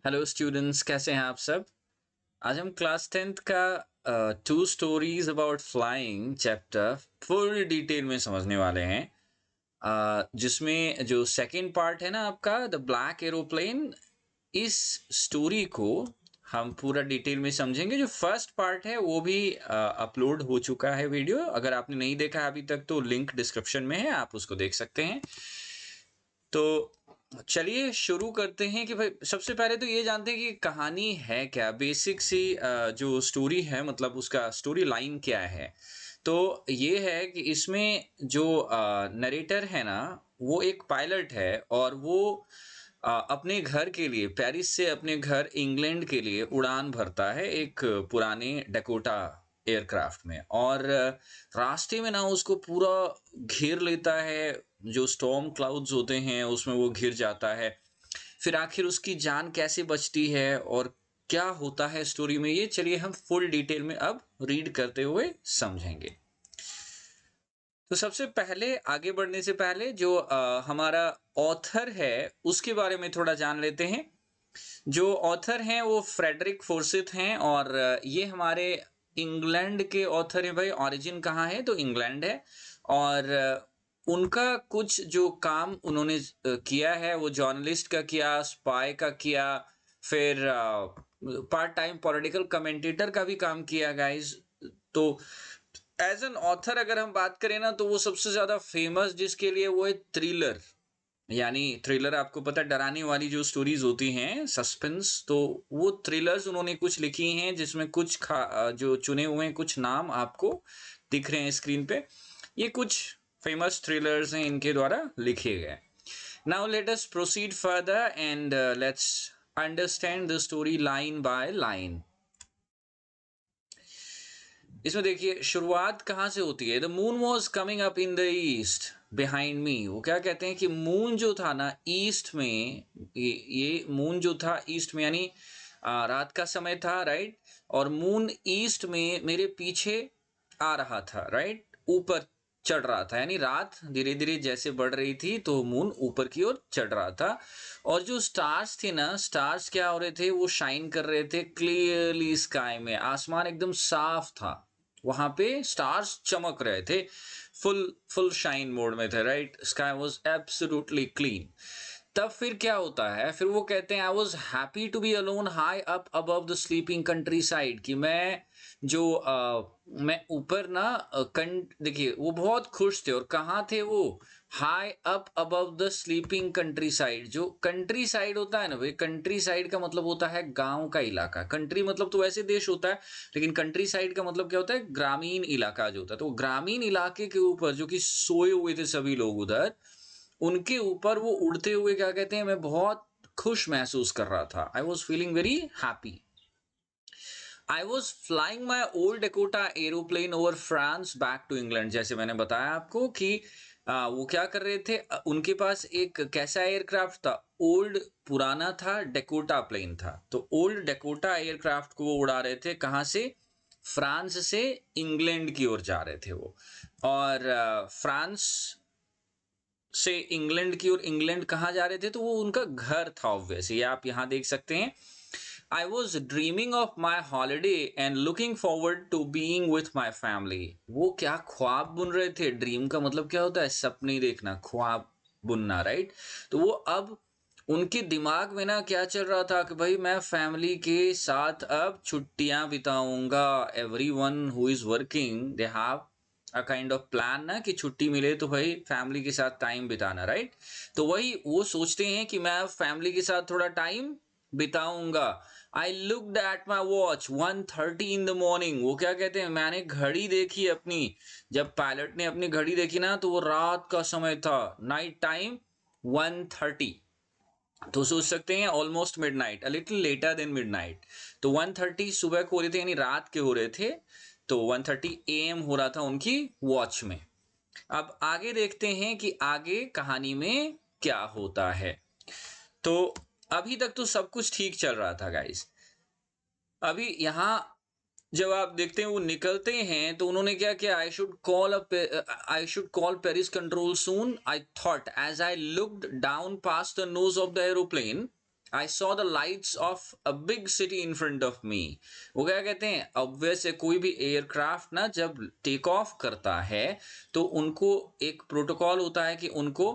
Hello students, कैसे हैं आप सब। आज हम क्लास 10th का two stories about flying chapter full detail में समझने वाले हैं। जिसमें जो सेकंड पार्ट है ना आपका, द ब्लैक एरोप्लेन, इस स्टोरी को हम पूरा डिटेल में समझेंगे। जो फर्स्ट पार्ट है वो भी अपलोड हो चुका है वीडियो। अगर आपने नहीं देखा है अभी तक तो लिंक डिस्क्रिप्शन में है, आप उसको देख सकते हैं। तो चलिए शुरू करते हैं कि भाई सबसे पहले तो ये जानते हैं कि कहानी है क्या, बेसिक सी जो स्टोरी है, मतलब उसका स्टोरी लाइन क्या है। तो ये है कि इसमें जो नरेटर है ना, वो एक पायलट है और वो अपने घर के लिए, पेरिस से अपने घर इंग्लैंड के लिए उड़ान भरता है एक पुराने डकोटा एयरक्राफ्ट में। और रास्ते में ना उसको पूरा घेर लेता है, जो स्टॉर्म क्लाउड्स होते हैं उसमें वो घिर जाता है। फिर आखिर उसकी जान कैसे बचती है और क्या होता है स्टोरी में, ये चलिए हम फुल डिटेल में अब रीड करते हुए समझेंगे। तो सबसे पहले आगे बढ़ने से पहले जो हमारा ऑथर है उसके बारे में थोड़ा जान लेते हैं। जो ऑथर हैं वो फ्रेडरिक फोर्सिथ हैं और ये हमारे इंग्लैंड के ऑथर हैं। भाई ओरिजिन कहाँ है, तो इंग्लैंड है। और उनका कुछ जो काम उन्होंने किया है वो जर्नलिस्ट का किया, स्पाई का किया, फिर पार्ट टाइम पॉलिटिकल कमेंटेटर का भी काम किया गाइस। तो एज एन ऑथर अगर हम बात करें ना, तो वो सबसे ज्यादा फेमस जिसके लिए वो है थ्रिलर। यानी थ्रिलर आपको पता है, डराने वाली जो स्टोरीज होती हैं, सस्पेंस। तो वो थ्रिलर्स उन्होंने कुछ लिखी हैं जिसमें कुछ जो चुने हुए हैं कुछ नाम आपको दिख रहे हैं स्क्रीन पे। ये कुछ फेमस थ्रिलर्स हैं इनके द्वारा लिखे गए। Now let us proceed further and let's understand the story line by line. इसमें देखिए शुरुआत कहाँ से होती है। The moon was coming up in the east behind me. वो क्या कहते हैं कि मून जो था ना ईस्ट में, ये मून जो था ईस्ट में, यानी रात का समय था, राइट। और मून ईस्ट में मेरे पीछे आ रहा था, राइट, ऊपर चढ़ रहा था। यानी रात धीरे धीरे जैसे बढ़ रही थी तो मून ऊपर की ओर चढ़ रहा था। और जो स्टार्स थे ना, स्टार्स क्या हो रहे थे, वो शाइन कर रहे थे क्लियरली स्काई में। आसमान एकदम साफ था, वहां पे स्टार्स चमक रहे थे, फुल फुल शाइन मोड में थे, right. Sky was absolutely clean. तब फिर क्या होता है, फिर वो कहते हैं I was happy to be alone high up above the sleeping countryside. कि मैं ऊपर ना देखिए वो बहुत खुश थे। और कहाँ थे वो, high up above the sleeping country side. जो कंट्री साइड होता है ना भाई, कंट्री साइड का मतलब होता है गांव का इलाका। कंट्री मतलब तो वैसे देश होता है, लेकिन कंट्री साइड का मतलब क्या होता है, ग्रामीण इलाका जो होता है। तो ग्रामीण इलाके के ऊपर जो कि सोए हुए थे सभी लोग उधर, उनके ऊपर वो उड़ते हुए क्या कहते हैं, मैं बहुत खुश महसूस कर रहा था। I was feeling very happy. I was flying my old Dakota aeroplane over France back to England. जैसे मैंने बताया आपको कि वो क्या कर रहे थे, उनके पास एक कैसा एयरक्राफ्ट था, ओल्ड पुराना था, डेकोटा प्लेन था। तो ओल्ड डेकोटा एयरक्राफ्ट को वो उड़ा रहे थे। कहाँ से, फ्रांस से इंग्लैंड की ओर जा रहे थे वो। और फ्रांस से इंग्लैंड की ओर, इंग्लैंड कहाँ जा रहे थे, तो वो उनका घर था ऑब्वियसली, आप यहाँ देख सकते हैं। I was dreaming of my holiday and looking forward to being with my family. वो क्या ख्वाब बुन रहे थे। ड्रीम का मतलब क्या होता है, सपने देखना, ख्वाब बुनना, राइट। तो वो अब उनके दिमाग में ना क्या चल रहा था कि भाई मैं फैमिली के साथ अब छुट्टियां बिताऊंगा। Every one who is working they have a kind of plan ना, कि छुट्टी मिले तो भाई फैमिली के साथ टाइम बिताना, राइट। तो वही वो सोचते हैं कि मैं अब फैमिली के साथ थोड़ा टाइम बिताऊंगा। I looked at my watch 1:30 in the morning. वो क्या कहते हैं, मैंने घड़ी देखी अपनी। जब पायलट ने अपनी घड़ी देखी ना, तो वो रात का समय था, नाइट टाइम 1:30। तो सोच सकते हैं almost midnight, a little later than midnight. तो 1:30 सुबह को हो रहे थे, यानी रात के हो रहे थे। तो 1:30 AM हो रहा था उनकी वॉच में। अब आगे देखते हैं कि आगे कहानी में क्या होता है। तो अभी तक तो सब कुछ ठीक चल रहा था गाइस। अभी यहाँ जब आप देखते हैं वो निकलते हैं, तो उन्होंने क्या किया, I should call Paris control soon. I thought as I looked down past the nose of the aeroplane, I saw the lights of a big city in front of me. वो क्या कहते हैं, ऑब्वियस है कोई भी aircraft ना जब take off करता है तो उनको एक प्रोटोकॉल होता है कि उनको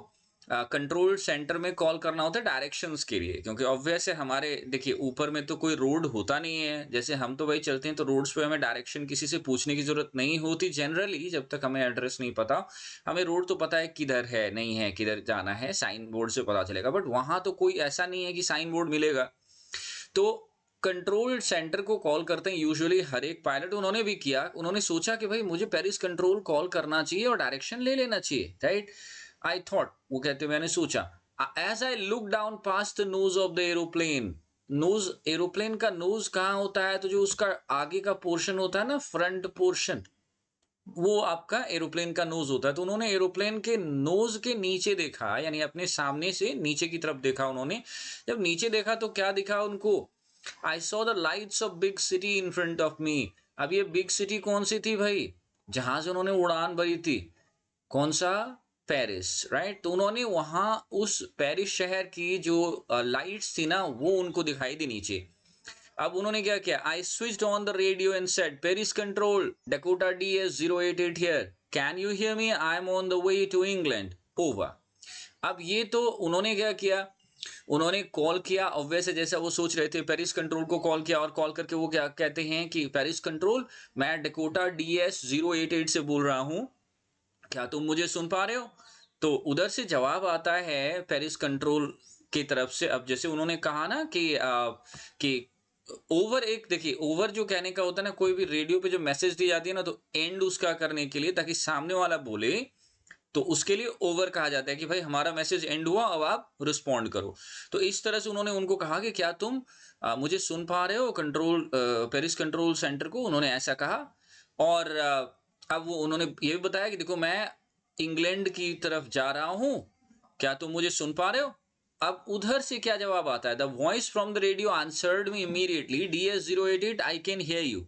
कंट्रोल सेंटर में कॉल करना होता है डायरेक्शंस के लिए, क्योंकि ऑब्वियस है हमारे देखिए ऊपर में तो कोई रोड होता नहीं है, जैसे हम तो भाई चलते हैं तो रोड्स पे हमें डायरेक्शन किसी से पूछने की जरूरत नहीं होती जनरली, जब तक हमें एड्रेस नहीं पता। हमें रोड तो पता है किधर है नहीं है, किधर जाना है, साइन बोर्ड से पता चलेगा, बट वहां तो कोई ऐसा नहीं है कि साइन बोर्ड मिलेगा। तो कंट्रोल सेंटर को कॉल करते हैं यूजुअली हर एक पायलट, उन्होंने भी किया, उन्होंने सोचा कि भाई मुझे पेरिस कंट्रोल कॉल करना चाहिए और डायरेक्शन ले लेना चाहिए, राइट। आई थॉट, वो कहते मैंने सोचा, as I look down past the nose of the aeroplane. Nose, aeroplane का नोज कहाँ होता है, तो जो उसका आगे का पोर्शन होता है ना, फ्रंट पोर्शन, वो आपका एरोप्लेन का नोज होता है। तो उन्होंने एरोप्लेन के नोज के नीचे देखा, यानी अपने सामने से नीचे की तरफ देखा उन्होंने। जब नीचे देखा तो क्या दिखा उनको, आई saw the lights of big city in front of मी। अब ये बिग सिटी कौन सी थी भाई, जहां से उन्होंने उड़ान भरी थी, कौन सा, पेरिस, राइट। तो उन्होंने वहां उस पेरिस शहर की जो लाइट्स थी ना वो उनको दिखाई दी नीचे। अब उन्होंने क्या किया, I switched on the radio and said, Paris control, Dakota DS-088 here, can you hear me, I am on the way to England, over. अब ये तो उन्होंने क्या किया, उन्होंने कॉल किया, ऑब्वियस है जैसा वो सोच रहे थे, पेरिस कंट्रोल को कॉल किया, और कॉल करके वो क्या कहते हैं कि पेरिस कंट्रोल, मैं डकोटा DS-088 से बोल रहा हूं, क्या तुम मुझे सुन पा रहे हो। तो उधर से जवाब आता है पेरिस कंट्रोल की तरफ से। अब जैसे उन्होंने कहा ना कि ओवर, एक देखिए ओवर जो कहने का होता है ना, कोई भी रेडियो पे जो मैसेज दी जाती है ना, तो एंड उसका करने के लिए, ताकि सामने वाला बोले, तो उसके लिए ओवर कहा जाता है कि भाई हमारा मैसेज एंड हुआ, अब आप रिस्पॉन्ड करो। तो इस तरह से उन्होंने उनको कहा कि क्या तुम मुझे सुन पा रहे हो, कंट्रोल पेरिस कंट्रोल सेंटर को, उन्होंने ऐसा कहा। और अब वो उन्होंने ये भी बताया कि देखो मैं इंग्लैंड की तरफ जा रहा हूं, क्या तुम मुझे सुन पा रहे हो। अब उधर से क्या जवाब आता है, the voice from the radio answered me immediately, DS-088 I can hear you,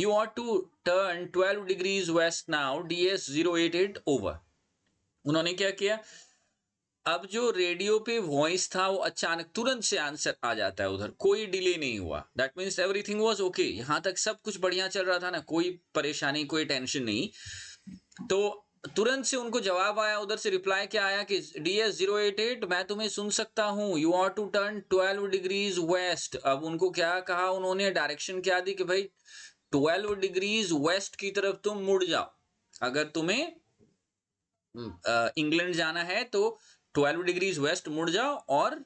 you are to turn 12 degrees west now, DS-088 over. उन्होंने क्या किया, अब जो रेडियो पे वॉइस था वो अचानक तुरंत से आंसर आ जाता है उधर, कोई डिले नहीं हुआ, that means everything was okay, यहां तक सब कुछ बढ़िया चल रहा था ना, कोई परेशानी कोई टेंशन नहीं। तो तुरंत से उनको जवाब आया, उधर से रिप्लाई क्या आया कि DS-088 मैं तुम्हें सुन सकता हूं, you are to turn 12 degrees west. अब उनको क्या कहा उन्होंने, डायरेक्शन क्या दी कि भाई 12 डिग्रीज वेस्ट की तरफ तुम मुड़ जाओ, अगर तुम्हें इंग्लैंड जाना है तो 12 डिग्रीज वेस्ट मुड़ जाओ, और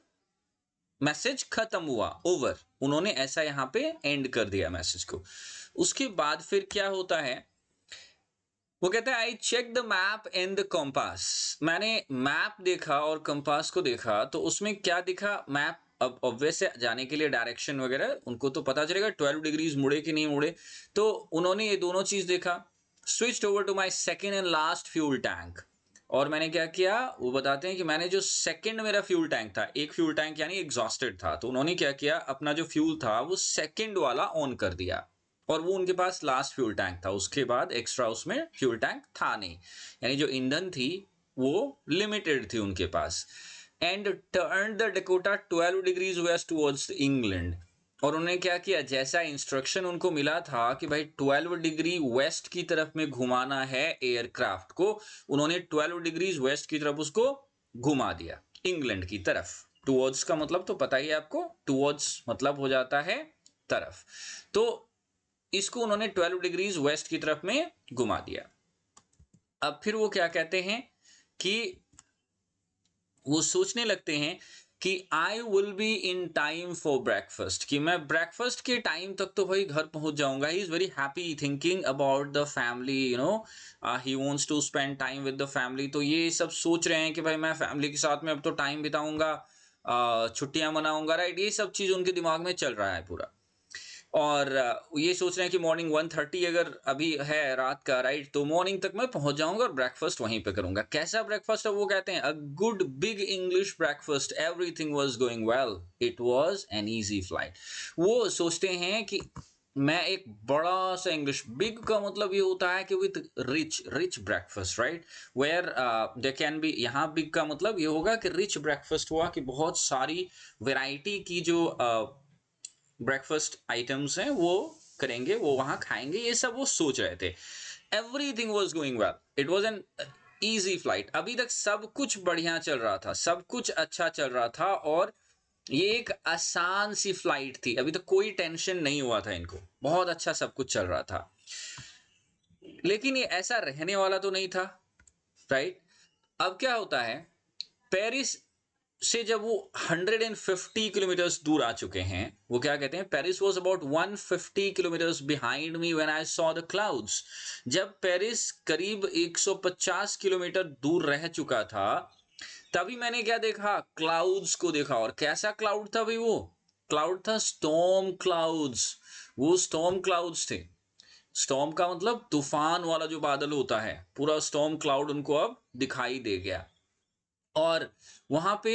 मैसेज खत्म हुआ, ओवर। उन्होंने ऐसा यहां पे एंड कर दिया मैसेज को। उसके बाद फिर क्या होता है, वो कहता है I check the map and the compass. मैंने मैप देखा और कंपास को देखा, तो उसमें क्या दिखा, मैप अब ऑब्वियस है जाने के लिए डायरेक्शन वगैरह उनको तो पता चलेगा 12 डिग्रीज मुड़े कि नहीं मुड़े, तो उन्होंने ये दोनों चीज देखा। Switched over to my second and last fuel tank, और मैंने क्या किया, वो बताते हैं कि मैंने जो सेकंड मेरा फ्यूल टैंक था, एक फ्यूल टैंक यानी एग्जॉस्टेड था, तो उन्होंने क्या किया, अपना जो फ्यूल था वो सेकंड वाला ऑन कर दिया, और वो उनके पास लास्ट फ्यूल टैंक था, उसके बाद एक्स्ट्रा उसमें फ्यूल टैंक था नहीं, यानी जो ईंधन थी वो लिमिटेड थी उनके पास। And turn the Dakota 12 degrees west towards England, और उन्होंने क्या किया, जैसा इंस्ट्रक्शन उनको मिला था कि भाई 12 डिग्री वेस्ट की तरफ में घुमाना है एयरक्राफ्ट को, उन्होंने 12 डिग्रीज वेस्ट की तरफ उसको घुमा दिया, इंग्लैंड की तरफ। टुवर्ड्स का मतलब तो पता ही है आपको, टुवर्ड्स मतलब हो जाता है तरफ, तो इसको उन्होंने 12 डिग्रीज वेस्ट की तरफ में घुमा दिया। अब फिर वो क्या कहते हैं कि वो सोचने लगते हैं कि I will be in time for breakfast, कि मैं ब्रेकफास्ट के टाइम तक तो भाई घर पहुंच जाऊंगा। He is very happy thinking about the family, you know, he wants to spend time with the family. तो ये सब सोच रहे हैं कि भाई मैं फैमिली के साथ में अब तो टाइम बिताऊंगा, छुट्टियां मनाऊंगा, राइट। ये सब चीज उनके दिमाग में चल रहा है पूरा। और ये सोच रहे हैं कि मॉर्निंग 1:30 अगर अभी है रात का, राइट, तो मॉर्निंग तक मैं पहुंच जाऊंगा और ब्रेकफास्ट वहीं पे करूंगा। कैसा ब्रेकफास्ट है, वो कहते हैं a good big English breakfast, everything was going well, it was an easy flight. वो सोचते हैं कि मैं एक बड़ा सा इंग्लिश, बिग का मतलब ये होता है कि with rich rich breakfast, right, where they can be, यहाँ बिग का मतलब ये होगा कि रिच ब्रेकफास्ट हुआ, कि बहुत सारी वैरायटी की जो ब्रेकफास्ट आइटम्स हैं वो करेंगे, वो वहाँ खाएंगे, ये सब वो सोच रहे थे। Everything was going well, it was an easy flight, अभी तक सब कुछ बढ़िया चल रहा था, सब कुछ अच्छा चल रहा था, और ये एक आसान सी फ्लाइट थी, अभी तक कोई टेंशन नहीं हुआ था इनको, बहुत अच्छा सब कुछ चल रहा था। लेकिन ये ऐसा रहने वाला तो नहीं था, राइट। अब क्या होता है, पेरिस से जब वो 150 किलोमीटर्स दूर आ चुके हैं, वो क्या कहते हैं, Paris was about 150 kilometres behind me when I saw the clouds. जब पेरिस करीब 150 किलोमीटर दूर रह चुका था, तभी मैंने क्या देखा, क्लाउड्स को देखा। और कैसा क्लाउड था भाई, वो क्लाउड था स्टॉर्म क्लाउड्स, वो स्टॉर्म क्लाउड्स थे। स्टॉर्म का मतलब तूफान वाला जो बादल होता है, पूरा स्टॉर्म क्लाउड उनको अब दिखाई दे गया। और वहां पे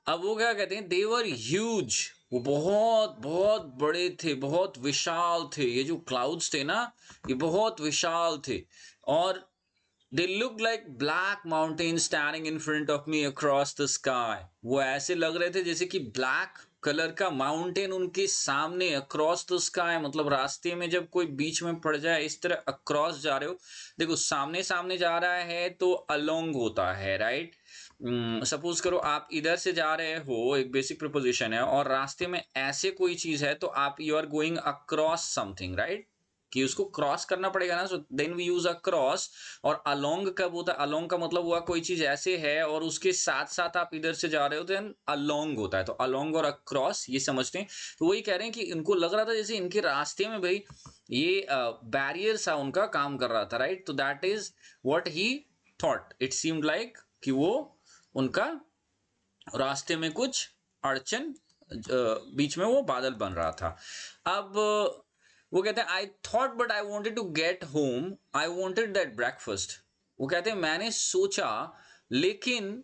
अब वो क्या कहते हैं, देवर ह्यूज, वो बहुत बहुत बड़े थे, बहुत विशाल थे, ये जो क्लाउड्स थे ना, ये बहुत विशाल थे। और they looked like black mountains standing in front of me across the sky। वो ऐसे लग रहे थे जैसे कि ब्लैक कलर का माउंटेन उनके सामने, अक्रॉस द स्काई, मतलब रास्ते में जब कोई बीच में पड़ जाए इस तरह अक्रॉस जा रहे हो। देखो सामने सामने जा रहा है तो अलोंग होता है, राइट। सपोज करो आप इधर से जा रहे हो, एक बेसिक प्रिपोजिशन है, और रास्ते में ऐसे कोई चीज है तो आप you are going across something, right, कि उसको क्रॉस करना पड़ेगा ना, so then we use a cross. और अलोंग कब होता है, अलोंग का मतलब हुआ कोई चीज ऐसे है और उसके साथ साथ आप इधर से जा रहे हो, देन अलोंग होता है। तो अलोंग और अक्रॉस ये समझते हैं। तो वही कह रहे हैं कि इनको लग रहा था जैसे इनके रास्ते में भाई ये बैरियर सा उनका काम कर रहा था, राइट। तो that is what he thought, it seemed like कि वो उनका रास्ते में कुछ अड़चन, बीच में वो बादल बन रहा था। अब वो कहते हैं I thought but I wanted to get home, I wanted that breakfast. वो कहते हैं मैंने सोचा, लेकिन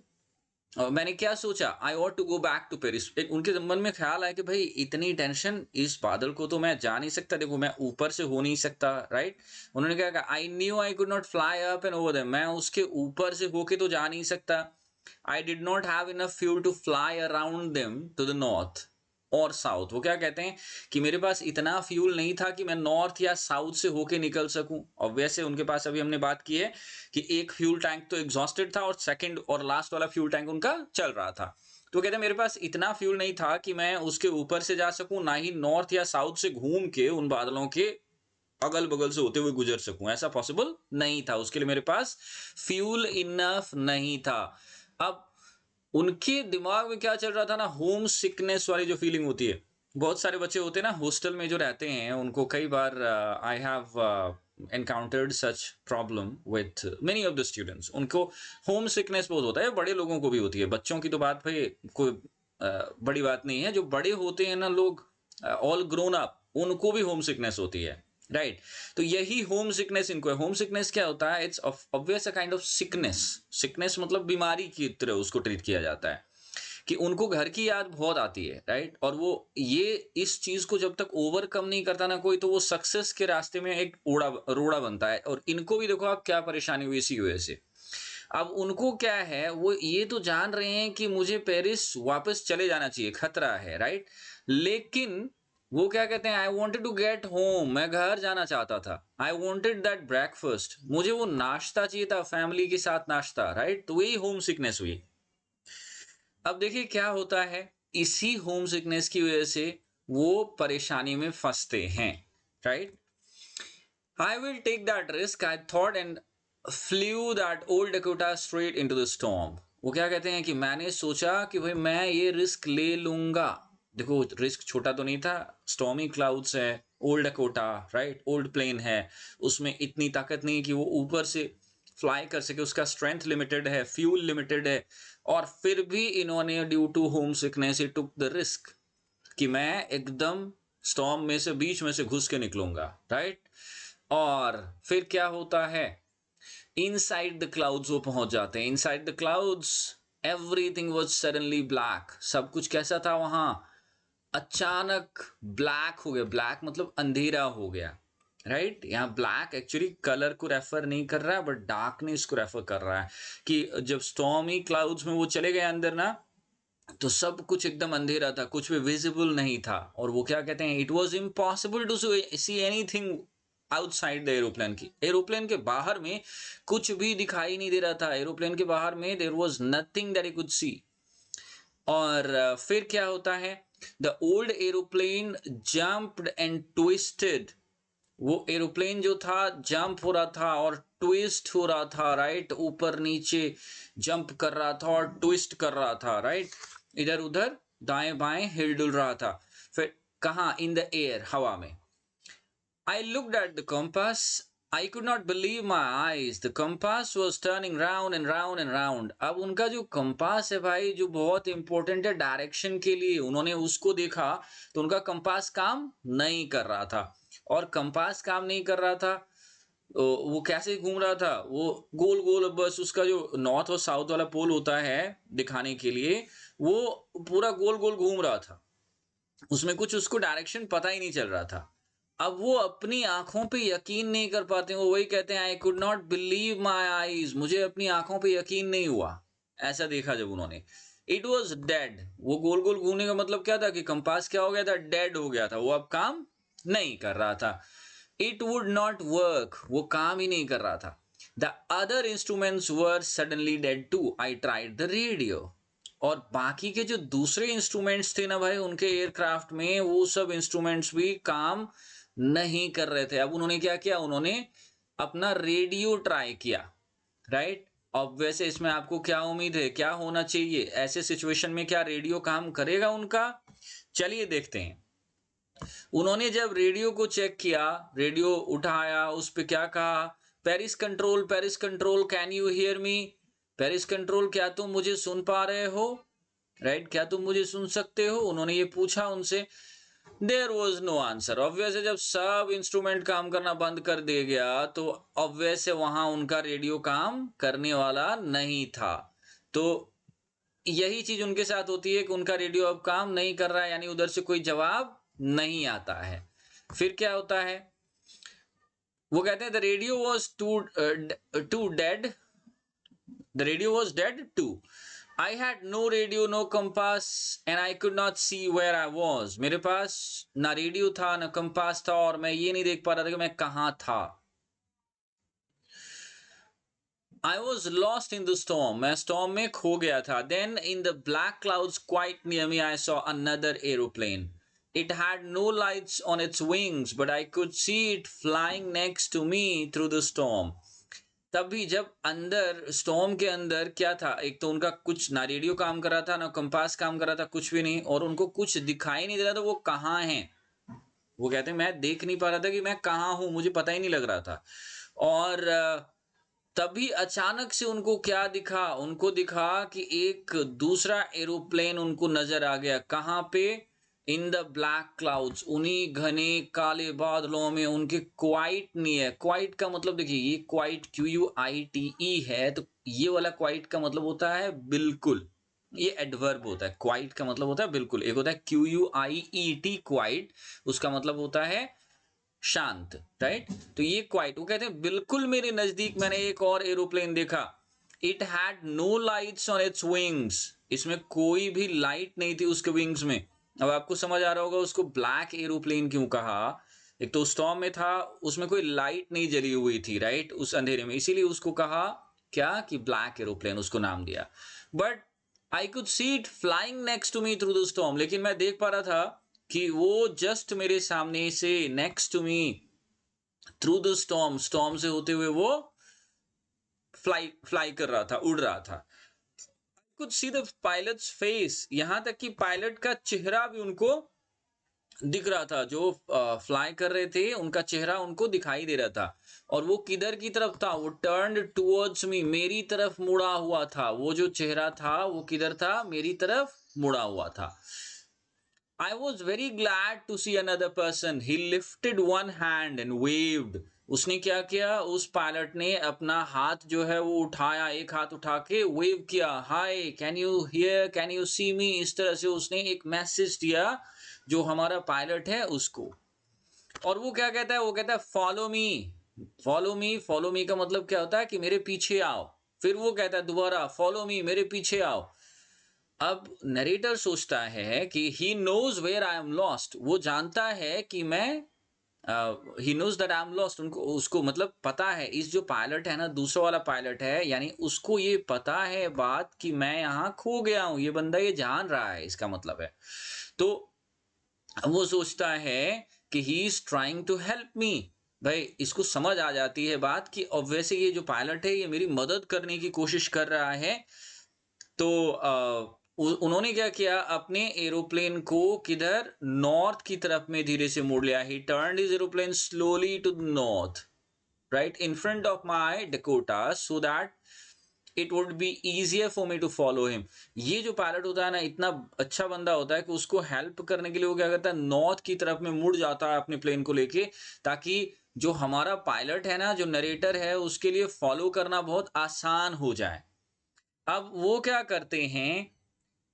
मैंने क्या सोचा, I want to go back to Paris. एक उनके मन में ख्याल आया कि भाई इतनी टेंशन, इस बादल को तो मैं जा नहीं सकता, देखो मैं ऊपर से हो नहीं सकता, राइट। उन्होंने क्या कहा, I knew I could not fly up and over them, मैं उसके ऊपर से होके तो जा नहीं सकता। I did not have enough fuel to fly around them to the north और साउथ। वो क्या कहते हैं कि मेरे पास इतना फ्यूल नहीं था कि मैं नॉर्थ या साउथ से होके निकल सकूं। और वैसे उनके पास, अभी हमने बात की है कि एक फ्यूल टैंक तो एग्जॉस्टेड था और सेकंड और लास्ट वाला फ्यूल टैंक उनका चल रहा था। तो कहते हैं मेरे पास इतना फ्यूल नहीं था कि मैं उसके ऊपर से जा सकूं, ना ही नॉर्थ या साउथ से घूम के उन बादलों के अगल बगल से होते हुए गुजर सकूं, ऐसा पॉसिबल नहीं था, उसके लिए मेरे पास फ्यूल इनफ नहीं था। अब उनके दिमाग में क्या चल रहा था ना, होम सिकनेस वाली जो फीलिंग होती है, बहुत सारे बच्चे होते हैं ना हॉस्टल में जो रहते हैं, उनको कई बार I have encountered such problem with many of the students, उनको होम सिकनेस बहुत होता है। बड़े लोगों को भी होती है, बच्चों की तो बात भाई कोई बड़ी बात नहीं है, जो बड़े होते हैं ना लोग, ऑल ग्रोन अप, उनको भी होम सिकनेस होती है, राइट। तो यही होम सिकनेस इनको है। होम सिकनेस क्या होता है, it's obvious a kind of sickness. Sickness मतलब बीमारी की तरह उसको ट्रीट किया जाता है, कि उनको घर की याद बहुत आती है, राइट। और वो ये इस चीज को जब तक ओवरकम नहीं करता ना कोई, तो वो सक्सेस के रास्ते में एक ओड़ा रोड़ा बनता है। और इनको भी देखो आप क्या परेशानी हुई इसी वजह से। अब उनको क्या है, वो ये तो जान रहे हैं कि मुझे पेरिस वापस चले जाना चाहिए, खतरा है, राइट। लेकिन वो क्या कहते हैं, I wanted to get home, मैं घर जाना चाहता था। आई वॉन्टेड दैट ब्रेकफास्ट, मुझे वो नाश्ता चाहिए था, फैमिली के साथ नाश्ता, राइट। तो वही होम सिकनेस हुई। अब देखिए क्या होता है, इसी होम सिकनेस की वजह से वो परेशानी में फंसते हैं, right. I will take that risk I thought and flew that old Dakota straight into the storm. वो क्या कहते हैं कि मैंने सोचा कि भाई मैं ये रिस्क ले लूंगा। देखो रिस्क छोटा तो नहीं था, स्टॉर्मी क्लाउड्स है, old Dakota, right, old plane है, उसमें इतनी ताकत नहीं कि वो ऊपर से फ्लाई कर सके, उसका स्ट्रेंथ लिमिटेड है, फ्यूल लिमिटेड है। और फिर भी इन्होंने due to homesickness took the risk कि मैं एकदम स्टॉर्म में से बीच में से घुस के निकलूंगा, राइट। और फिर क्या होता है, इनसाइड द क्लाउड्स वो पहुंच जाते हैं। Inside the clouds everything was suddenly black. सब कुछ कैसा था वहां, अचानक ब्लैक हो गया। ब्लैक मतलब अंधेरा हो गया, राइट। यहाँ ब्लैक एक्चुअली कलर को रेफर नहीं कर रहा है, बट डार्कनेस को रेफर कर रहा है कि जब स्टॉर्मी क्लाउड्स में वो चले गए अंदर ना, तो सब कुछ एकदम अंधेरा था, कुछ भी विजिबल नहीं था। और वो क्या कहते हैं, it was impossible to see anything outside the aeroplane. की एरोप्लेन के बाहर में कुछ भी दिखाई नहीं दे रहा था। एरोप्लेन के बाहर में there was nothing that I could see. और फिर क्या होता है, the old aeroplane jumped and twisted. वो एरोप्लेन जो था जंप हो रहा था और ट्विस्ट हो रहा था, राइट। ऊपर नीचे जंप कर रहा था और ट्विस्ट कर रहा था, राइट। इधर उधर दाएं बाएं हिल डुल रहा था। फिर कहाँ, इन द एयर, हवा में। I looked at the compass. I could not believe my eyes. The compass was turning round and round and round. अब उनका जो कंपास है भाई, जो बहुत इंपॉर्टेंट है डायरेक्शन के लिए, उन्होंने उसको देखा तो उनका कंपास काम नहीं कर रहा था। और कंपास काम नहीं कर रहा था, वो कैसे घूम रहा था, वो गोल गोल, बस उसका जो नॉर्थ और साउथ वाला पोल होता है दिखाने के लिए, वो पूरा गोल गोल घूम रहा था। उसमें कुछ उसको डायरेक्शन पता ही नहीं चल रहा था। अब वो अपनी आंखों पे यकीन नहीं कर पाते, वो वही कहते हैं, आई could not believe my eyes, मुझे अपनी आंखों पे यकीन नहीं हुआ। ऐसा देखा जब उन्होंने, इट वॉज डेड। वो गोल गोल घूमने का मतलब क्या था कि कंपास क्या हो गया था, डेड हो गया था, वो अब काम नहीं कर रहा था। इट वुड नॉट वर्क, वो काम ही नहीं कर रहा था। The other instruments were suddenly dead too. I tried the radio. और बाकी के जो दूसरे इंस्ट्रूमेंट्स थे ना भाई उनके एयरक्राफ्ट में, वो सब इंस्ट्रूमेंट्स भी काम नहीं कर रहे थे। अब उन्होंने क्या किया, उन्होंने अपना रेडियो ट्राई किया, राइट। अब वैसे इसमें आपको क्या उम्मीद है, क्या होना चाहिए ऐसे सिचुएशन में, क्या रेडियो काम करेगा उनका? चलिए देखते हैं। उन्होंने जब रेडियो को चेक किया, रेडियो उठाया, उस पे क्या कहा, Paris control can you hear me. Paris control, क्या तुम मुझे सुन पा रहे हो, राइट, क्या तुम मुझे सुन सकते हो, उन्होंने ये पूछा उनसे। There was no answer. Obvious है, जब सब इंस्ट्रूमेंट काम करना बंद कर दे गया तो ऑब्वियस है वहां उनका रेडियो काम करने वाला नहीं था। तो यही चीज उनके साथ होती है कि उनका रेडियो अब काम नहीं कर रहा है, यानी उधर से कोई जवाब नहीं आता है। फिर क्या होता है, वो कहते हैं the radio was too dead, the radio was dead too. I had no radio, no compass, and I could not see where I was. मेरे पास ना रेडियो था ना कंपास था, और मैं ये नहीं देख पा रहा था कि मैं कहाँ था। I was lost in the storm. मैं storm में खो गया था। Then in the black clouds quite near me, I saw another aeroplane. It had no lights on its wings, but I could see it flying next to me through the storm. तभी जब अंदर storm के अंदर क्या था, एक तो उनका कुछ ना रेडियो काम कर रहा था ना कंपास काम कर रहा था, कुछ भी नहीं, और उनको कुछ दिखाई नहीं दे रहा था वो कहाँ हैं। वो कहते हैं मैं देख नहीं पा रहा था कि मैं कहाँ हूं, मुझे पता ही नहीं लग रहा था। और तभी अचानक से उनको क्या दिखा, उनको दिखा कि एक दूसरा एरोप्लेन उनको नजर आ गया। कहाँ पे, इन द ब्लैक क्लाउड्स, उन्हीं घने काले बादलों में। उनके क्वाइट नहीं है, क्वाइट का मतलब देखिए, ये क्वाइट QUITE है, तो ये वाला क्वाइट का मतलब होता है बिल्कुल, ये एडवर्ब होता है। क्वाइट का मतलब होता है बिल्कुल। एक होता है QUIET क्वाइट, उसका मतलब होता है शांत, राइट। तो ये क्वाइट, वो कहते हैं बिल्कुल मेरे नजदीक मैंने एक और एरोप्लेन देखा। It had no lights on its wings, इसमें कोई भी लाइट नहीं थी उसके विंग्स में। अब आपको समझ आ रहा होगा उसको ब्लैक एरोप्लेन क्यों कहा। एक तो स्टॉर्म में था, उसमें कोई लाइट नहीं जली हुई थी, राइट, उस अंधेरे में, इसीलिए उसको कहा क्या कि ब्लैक एरोप्लेन, उसको नाम दिया। But I could see it flying next to me through the storm, लेकिन मैं देख पा रहा था कि वो जस्ट मेरे सामने से, next to me through the storm, storm से होते हुए वो फ्लाई फ्लाई कर रहा था, उड़ रहा था। कुछ सी द पायलट्स फेस, यहां तक कि पायलट का चेहरा भी उनको दिख रहा था। जो फ्लाई कर रहे थे उनका चेहरा उनको दिखाई दे रहा था। और वो किधर की तरफ था, वो टर्न्ड टुवर्ड्स मी, मेरी तरफ मुड़ा हुआ था। वो जो चेहरा था वो किधर था, मेरी तरफ मुड़ा हुआ था। I was very glad to see another person. He lifted one hand and waved. उसने क्या किया, उस पायलट ने अपना हाथ जो है वो उठाया, एक हाथ उठा के वेव किया, hi can you hear, can you see me, इस तरह से उसने एक मैसेज दिया जो हमारा पायलट है उसको। और वो क्या कहता है, वो कहता है follow me, follow me. Follow me का मतलब क्या होता है कि मेरे पीछे आओ। फिर वो कहता है दोबारा फॉलो मी, मेरे पीछे आओ। अब नरेटर सोचता है कि he knows where I am lost, वो जानता है कि मैं he knows that I am lost, उनको उसको मतलब पता है, इस जो पायलट है ना, दूसरा वाला पायलट है, यानी उसको ये पता है बात कि मैं यहाँ खो गया हूं, ये बंदा ये जान रहा है, इसका मतलब है। तो वो सोचता है कि he is trying to help me. भाई इसको समझ आ जाती है बात कि ऑब्वियसली ये जो पायलट है ये मेरी मदद करने की कोशिश कर रहा है। तो उन्होंने क्या किया, अपने एरोप्लेन को किधर, नॉर्थ की तरफ में धीरे से मोड़ लिया। He turned his aeroplane slowly to the north, right in front of my Dakota, so that it would be easier for me to follow him. ये जो पायलट होता है ना, इतना अच्छा बंदा होता है कि उसको हेल्प करने के लिए वो क्या करता है, नॉर्थ की तरफ में मुड़ जाता है अपने प्लेन को लेके, ताकि जो हमारा पायलट है ना, जो नरेटर है, उसके लिए फॉलो करना बहुत आसान हो जाए। अब वो क्या करते हैं,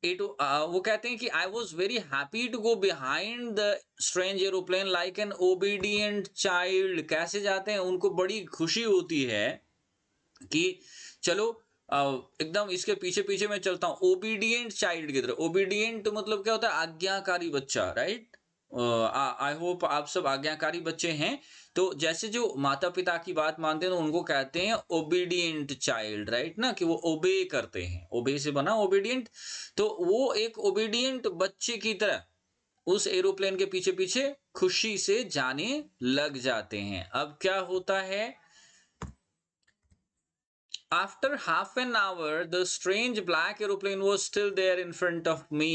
वो कहते हैं कि I was very happy to go behind the strange aeroplane like an obedient child. कैसे जाते हैं, उनको बड़ी खुशी होती है कि चलो एकदम इसके पीछे पीछे मैं चलता हूँ, ओबीडियंट चाइल्ड की तरह। ओबीडियंट मतलब क्या होता है, आज्ञाकारी बच्चा, राइट। आई होप आप सब आज्ञाकारी बच्चे हैं। तो जैसे जो माता पिता की बात मानते हैं तो उनको कहते हैं ओबीडियंट चाइल्ड, राइट ना, कि वो ओबे करते हैं, ओबे से बना ओबीडियंट। तो वो एक ओबीडियंट बच्चे की तरह उस एरोप्लेन के पीछे पीछे खुशी से जाने लग जाते हैं। अब क्या होता है, after half an hour, the strange black aeroplane was still there in front of me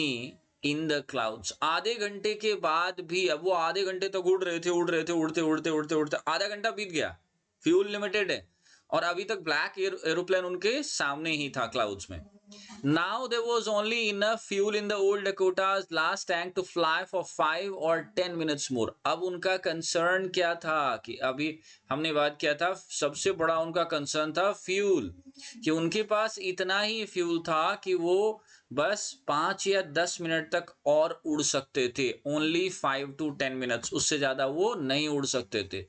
in the clouds. आधे घंटे के बाद भी, अब वो आधे घंटे तक उड़ रहे थे, उड़ते उड़ते उड़ते उड़ते आधा घंटा बीत गया, फ्यूल लिमिटेड है, और अभी तक ब्लैक एरोप्लेन उनके सामने ही था क्लाउड्स में। Now there was only enough fuel in the old Dakota's last tank to fly for 5 or 10 minutes more. अब उनका कंसर्न क्या था, कि अभी हमने बात किया था, सबसे बड़ा उनका कंसर्न था फ्यूल, कि उनके पास इतना ही फ्यूल था कि वो बस 5 या 10 मिनट तक और उड़ सकते थे। ओनली 5 to 10 मिनट्स, उससे ज्यादा वो नहीं उड़ सकते थे।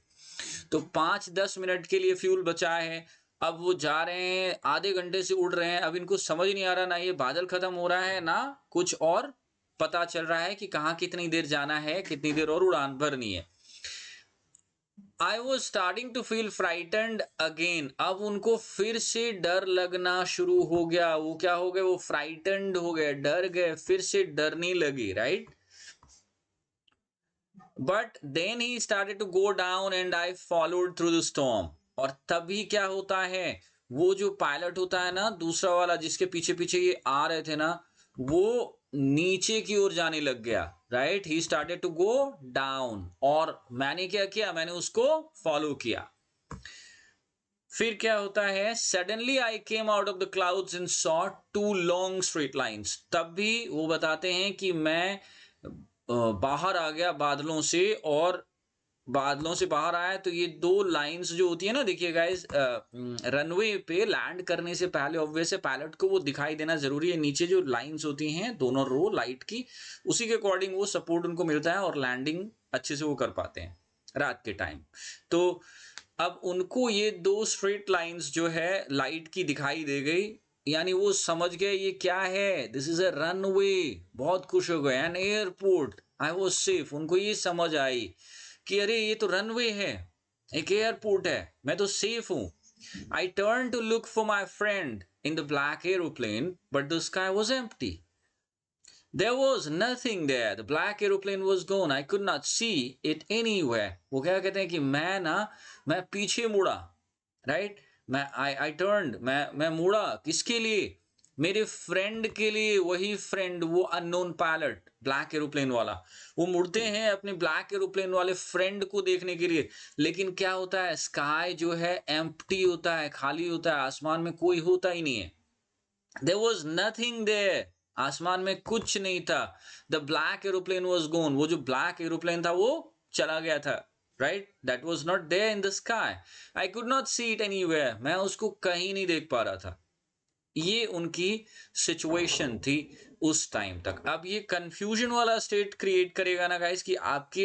तो 5-10 मिनट के लिए फ्यूल बचा है। अब वो जा रहे हैं, आधे घंटे से उड़ रहे हैं, अब इनको समझ नहीं आ रहा, ना ये बादल खत्म हो रहा है, ना कुछ और पता चल रहा है कि कहाँ कितनी देर जाना है, कितनी देर और उड़ान भरनी है। I was starting to feel frightened again. अब उनको फिर से डर लगना शुरू हो गया। वो क्या हो गए, वो फ्राइटेंड हो गए, डर गए, फिर से डरने लगे, right. But then he started to go down and I followed through the storm. और तभी क्या होता है, वो जो पायलट होता है ना, दूसरा वाला जिसके पीछे पीछे ये आ रहे थे ना, वो नीचे की ओर जाने लग गया, right. He started to go down, और मैंने क्या किया, मैंने उसको फॉलो किया। फिर क्या होता है, suddenly I came out of the clouds and saw 2 long straight lines. तब भी वो बताते हैं कि मैं बाहर आ गया बादलों से, और बादलों से बाहर आया तो ये 2 लाइंस जो होती है ना, देखिए गाइस, रनवे पे लैंड करने से पहले ऑब्वियस है पायलट को वो दिखाई देना जरूरी है। नीचे जो लाइंस होती हैं दोनों रो लाइट की, उसी के अकॉर्डिंग वो सपोर्ट उनको मिलता है और लैंडिंग अच्छे से वो कर पाते हैं रात के टाइम। तो अब उनको ये 2 स्ट्रेट लाइंस जो है लाइट की दिखाई दे गई, यानी वो समझ गए ये क्या है, दिस इज अ रनवे। बहुत खुश हो गए, an airport, I was safe. उनको ये समझ आई कि अरे ये तो रनवे है, एक एयरपोर्ट है, मैं तो सेफ हूं। I turn to look for my friend in the black aeroplane but the sky was empty. There was nothing there. The black aeroplane was gone. I could not see it anywhere. वो क्या कहते हैं कि मैं पीछे मुड़ा, right. आई turned, मैं मुड़ा किसके लिए, मेरे फ्रेंड के लिए। वही फ्रेंड, वो अननोन पायलट ब्लैक एरोप्लेन वाला, वो मुड़ते हैं अपने ब्लैक एरोप्लेन वाले फ्रेंड को देखने के लिए। लेकिन क्या होता है, स्काई जो है एम्प्टी होता है, खाली होता है, आसमान में कोई होता ही नहीं है। There was nothing there. आसमान में कुछ नहीं था। The black aeroplane was gone, वो जो ब्लैक एरोप्लेन था वो चला गया था, right, that was not there in the sky, I could not see it anywhere, मैं उसको कहीं नहीं देख पा रहा था। ये उनकी सिचुएशन थी उस टाइम तक। अब ये कंफ्यूजन वाला स्टेट क्रिएट करेगा ना गाइस कि आपके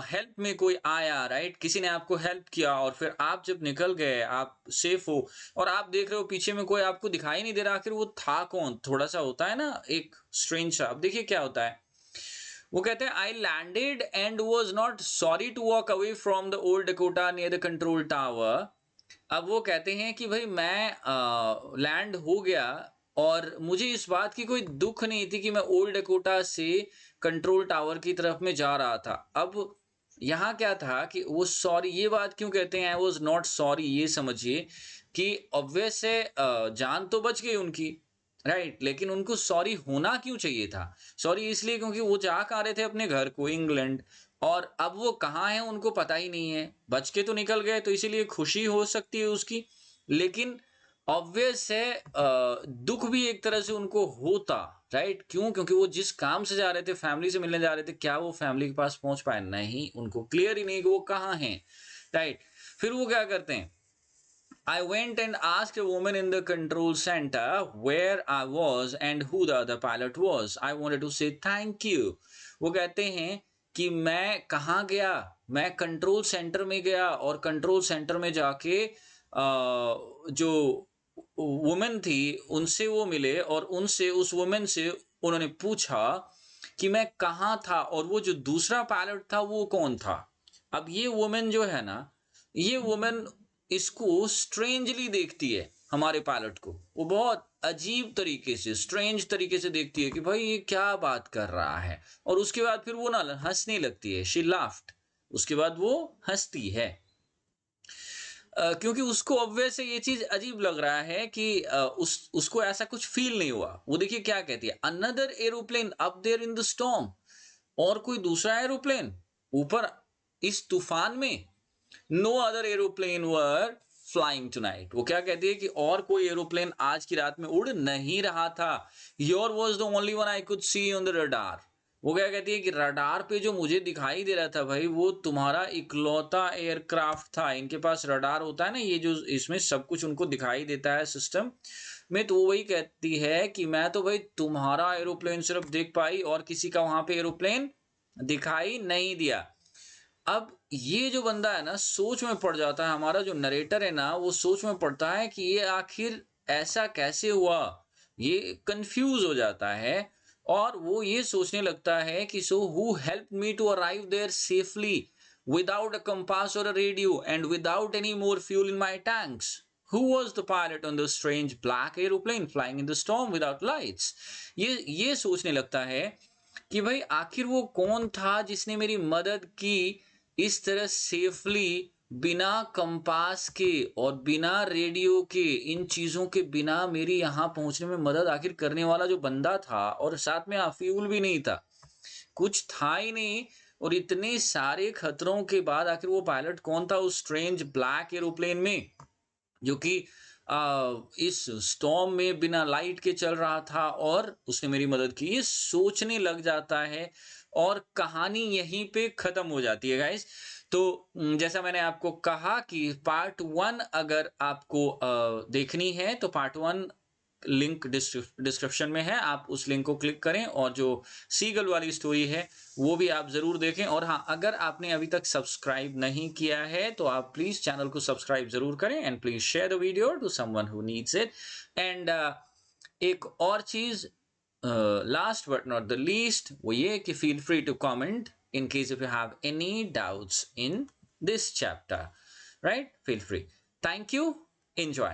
हेल्प में कोई आया, राइट, किसी ने आपको हेल्प किया और फिर आप जब निकल गए, आप सेफ हो और आप देख रहे हो पीछे में कोई आपको दिखाई नहीं दे रहा, आखिर वो था कौन, थोड़ा सा होता है ना एक स्ट्रेंज सा। अब देखिए क्या होता है, वो कहते हैं I landed and was not sorry to walk away from the old Dakota near the control tower. अब वो कहते हैं कि भाई मैं लैंड हो गया और मुझे इस बात की कोई दुख नहीं थी कि मैं ओल्ड डकोटा से कंट्रोल टावर की तरफ में जा रहा था। अब यहाँ क्या था कि वो सॉरी, ये बात क्यों कहते हैं आई वॉज नॉट सॉरी, ये समझिए कि ऑब्वियस है जान तो बच गई उनकी, राइट, लेकिन उनको सॉरी होना क्यों चाहिए था? सॉरी इसलिए क्योंकि वो जा आ रहे थे अपने घर को, इंग्लैंड, और अब वो कहाँ हैं उनको पता ही नहीं है, बच के तो निकल गए, तो इसीलिए खुशी हो सकती है उसकी, लेकिन ऑब्वियस है दुख भी एक तरह से उनको होता, राइट। क्यों? क्योंकि वो जिस काम से जा रहे थे, फैमिली से मिलने जा रहे थे, क्या वो फैमिली के पास पहुंच पाए? नहीं, उनको क्लियर ही नहीं कि वो कहाँ हैं, राइट। फिर वो क्या करते हैं, I went and asked a woman in the control center where I was and who the other pilot was. I wanted to say thank you. वो कहते हैं कि मैं कहाँ गया, मैं कंट्रोल सेंटर में गया और कंट्रोल सेंटर में जाके जो वुमेन थी उनसे वो मिले और उनसे, उस वुमेन से उन्होंने पूछा कि मैं कहाँ था और वो जो दूसरा पायलट था वो कौन था। अब ये वुमेन जो है ना, ये वुमेन इसको स्ट्रेंजली देखती है, हमारे पायलट को, वो बहुत अजीब तरीके से, स्ट्रेंज तरीके से देखती है कि भाई ये क्या बात कर रहा है, और उसके बाद फिर वो ना हंसने लगती है, शी लाफ्ड, उसके बाद वो हंसती है क्योंकि उसको ऑब्वियस है ये चीज अजीब लग रहा है कि उसको ऐसा कुछ फील नहीं हुआ। वो देखिए क्या कहती है, another aeroplane up there in the storm, और कोई दूसरा एरोप्लेन ऊपर इस तूफान में, no other aeroplane were flying tonight. वो क्या कहती है कि और कोई एरोप्लेन आज की रात में उड़ नहीं रहा था, your was the only one I could C on the radar. वो क्या कहती है कि रडार पे जो मुझे दिखाई दे रहा था भाई, वो तुम्हारा इकलौता एयरक्राफ्ट था। इनके पास रडार होता है ना, ये जो इसमें सब कुछ उनको दिखाई देता है सिस्टम में, तो वो वही कहती है कि मैं तो भाई तुम्हारा एरोप्लेन सिर्फ देख पाई और किसी का वहां पे एरोप्लेन दिखाई नहीं दिया। अब ये जो बंदा है ना सोच में पड़ जाता है, हमारा जो नरेटर है ना वो सोच में पड़ता है कि ये आखिर ऐसा कैसे हुआ, ये कंफ्यूज हो जाता है और वो ये सोचने लगता है कि so who help me to arrive there safely without a compass और a radio and without any more fuel in my tanks, who was the pilot on the strange black aeroplane flying in the storm without lights। ये सोचने लगता है कि भाई आखिर वो कौन था जिसने मेरी मदद की इस तरह सेफली, बिना कंपास के और बिना रेडियो के, इन चीजों के बिना मेरी यहाँ पहुंचने में मदद आखिर करने वाला जो बंदा था, और साथ में फ्यूल भी नहीं था, कुछ था ही नहीं, और इतने सारे खतरों के बाद आखिर वो पायलट कौन था उस स्ट्रेंज ब्लैक एरोप्लेन में, जो कि इस स्टॉर्म में बिना लाइट के चल रहा था और उसने मेरी मदद की। ये सोचने लग जाता है और कहानी यहीं पे खत्म हो जाती है गाइस। तो जैसा मैंने आपको कहा कि पार्ट 1 अगर आपको देखनी है तो पार्ट 1 लिंक डिस्क्रिप्शन में है, आप उस लिंक को क्लिक करें और जो सीगल वाली स्टोरी है वो भी आप जरूर देखें। और हाँ, अगर आपने अभी तक सब्सक्राइब नहीं किया है तो आप प्लीज चैनल को सब्सक्राइब जरूर करें and please share the video to someone who needs it. And एक और चीज, last but not the least, वो ये कि feel free to comment in case if you have any doubts in this chapter, right? Feel free. Thank you. Enjoy.